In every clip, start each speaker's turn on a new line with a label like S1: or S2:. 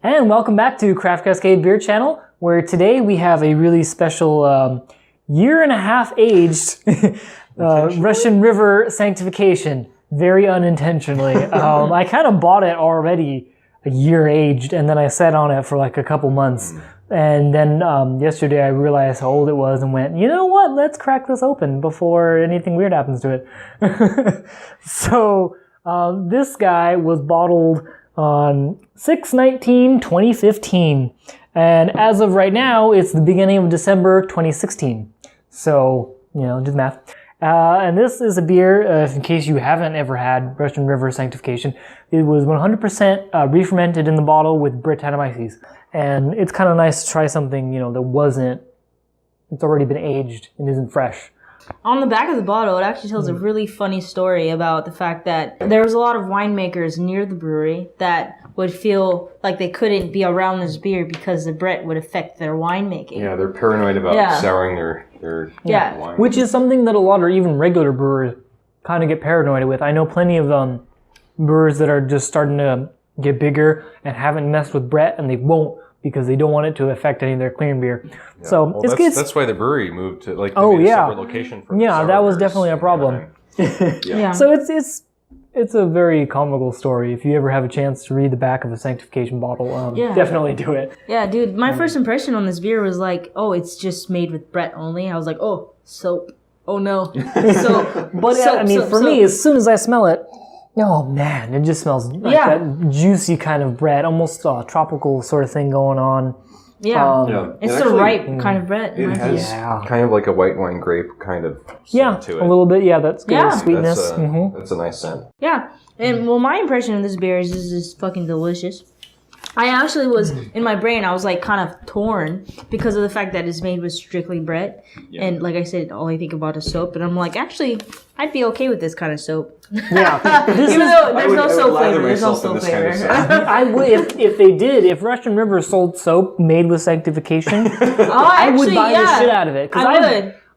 S1: And welcome back to Craft Cascade Beer Channel, where today we have a really special year and a half aged Russian River Sanctification. Very unintentionally. I kind of bought it already a year aged, and then I sat on it for like a couple months. And then yesterday I realized how old it was and went, you know what, let's crack this open before anything weird happens to it. So this guy was bottled on 6/19/2015. And as of right now, it's the beginning of December 2016. So, do the math. And this is a beer, in case you haven't ever had Russian River Sanctification. It was 100% re-fermented in the bottle with Brettanomyces. And it's kind of nice to try something, that wasn't, it's already been aged and isn't fresh.
S2: On the back of the bottle, it actually tells a really funny story about the fact that there was a lot of winemakers near the brewery that would feel like they couldn't be around this beer because the Brett would affect their winemaking.
S3: Yeah, they're paranoid about souring their wine.
S1: Which is something that a lot of even regular brewers kind of get paranoid with. I know plenty of brewers that are just starting to get bigger and haven't messed with Brett, and they won't because they don't want it to affect any of their clean beer.
S3: Yeah.
S1: So
S3: well, that's why the brewery moved to a separate location from
S1: that was definitely a problem. So it's a very comical story. If you ever have a chance to read the back of a Sanctification bottle, definitely do it.
S2: Yeah, dude, my first impression on this beer was like, oh, it's just made with Brett only. I was like, oh, soap. Oh no, soap.
S1: But for me, as soon as I smell it, oh man, it just smells like that juicy kind of bread, almost tropical sort of thing going on.
S2: It's the right kind of bread.
S3: It has kind of like a white wine grape kind of scent to it.
S1: A little bit. Yeah, that's good sweetness.
S3: That's a nice scent.
S2: Yeah, and my impression of this beer is this is fucking delicious. I actually was, in my brain, I was like kind of torn because of the fact that it's made with strictly Brett. Yeah. And like I said, all I think about is soap. And I'm like, actually, I'd be okay with this kind of soap.
S1: Yeah.
S2: Even though there's no soap flavor. There's no soap flavor.
S1: I would, if they did, if Russian River sold soap made with Sanctification, I would buy the shit out of it.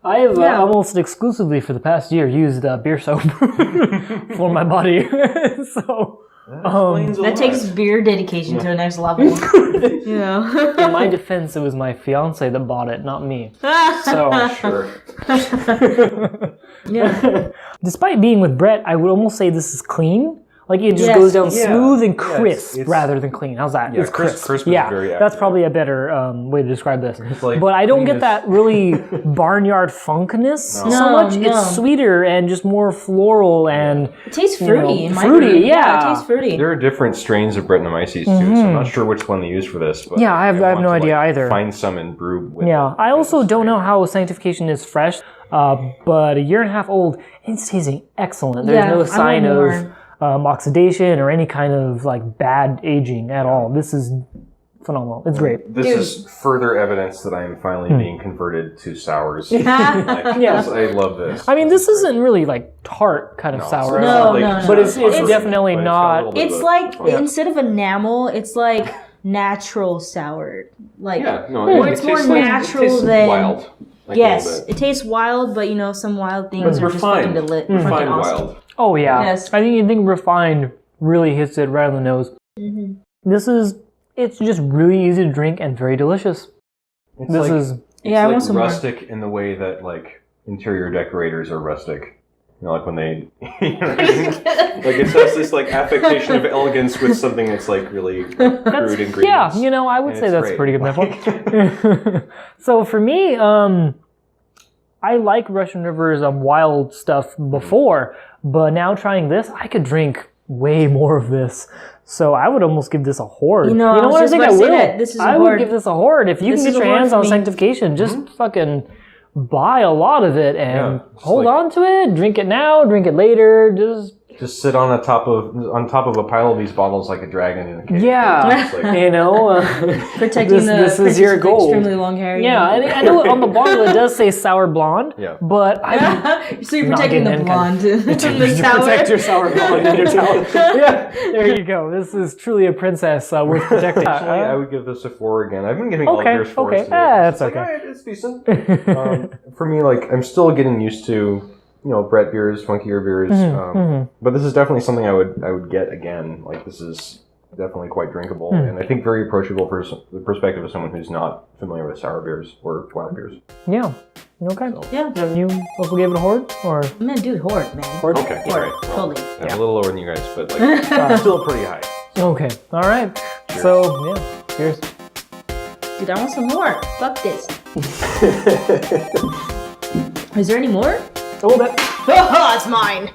S1: I have almost exclusively for the past year used beer soap for my body. So...
S2: that takes beer dedication to the next level.
S1: In my defense, it was my fiance that bought it, not me. So
S3: sure.
S1: Despite being with Brett, I would almost say this is clean. Like it just goes down smooth and crisp rather than clean. How's that?
S3: Yeah, it's crisp. Crisp is very accurate.
S1: That's probably a better way to describe this. But I don't get that really barnyard funkness so much. It's sweeter and just more floral and
S2: it tastes fruity.
S1: Fruity,
S2: it tastes fruity.
S3: There are different strains of Brettanomyces too, so I'm not sure which one they use for this. But
S1: I have no idea either.
S3: Find some and brew with
S1: I also don't know how Sanctification is fresh, but a year and a half old, it's tasting excellent. There's no sign of oxidation or any kind of like bad aging at all. This is phenomenal. It's great.
S3: This is further evidence that I am finally being converted to sours. I love this.
S1: I mean, this isn't really like tart kind of sour.
S2: No.
S1: But it's definitely not.
S2: It's like instead of enamel, it's like natural sour. Like it's more natural than
S3: wild.
S2: It tastes wild, but some wild things are just fucking fucking awesome.
S3: Wild.
S1: Oh yeah, I think refined really hits it right on the nose. It's just really easy to drink and very delicious.
S3: It's like rustic in the way that like interior decorators are rustic. Like when they, like it has this like affectation of elegance with something that's like really crude ingredients.
S1: Yeah, I would say that's a pretty good metaphor. So for me, I like Russian River's wild stuff before, but now trying this, I could drink way more of this. So I would almost give this a hoard. You know what I think I will? I would give this a hoard. If you can get your hands on Sanctification, just fucking buy a lot of it and hold on to it. Drink it now, drink it later.
S3: Just sit on top of a pile of these bottles like a dragon in a cage.
S1: Yeah,
S2: protecting
S1: this is your goal.
S2: Extremely long hair.
S1: Yeah, I know on the bottle it does say sour blonde. Yeah, but
S2: so you're protecting the blonde in the sour.
S1: Protect your sour blonde in your sour. Yeah, there you go. This is truly a princess worth protecting.
S3: Actually, I would give this a 4 again. I've been giving all beers 4s today.
S1: That's okay.
S3: Like, it's decent. For me, like I'm still getting used to. Brett beers, funkier beers. But this is definitely something I would get again. Like this is definitely quite drinkable, and I think very approachable for the perspective of someone who's not familiar with sour beers or wild beers.
S1: Yeah. Okay.
S2: Yeah.
S1: Then you also gave it a horde, or
S2: I'm gonna do horde, man.
S1: horde?
S3: Okay,
S2: Horde,
S3: right. Well,
S2: totally.
S3: I'm a little lower than you guys, but like still pretty high.
S1: Okay. All right.
S3: Cheers.
S1: So yeah. Cheers.
S2: Dude, I want some more. Fuck this. Is there any more?
S1: A little bit.
S2: Oh, it's mine.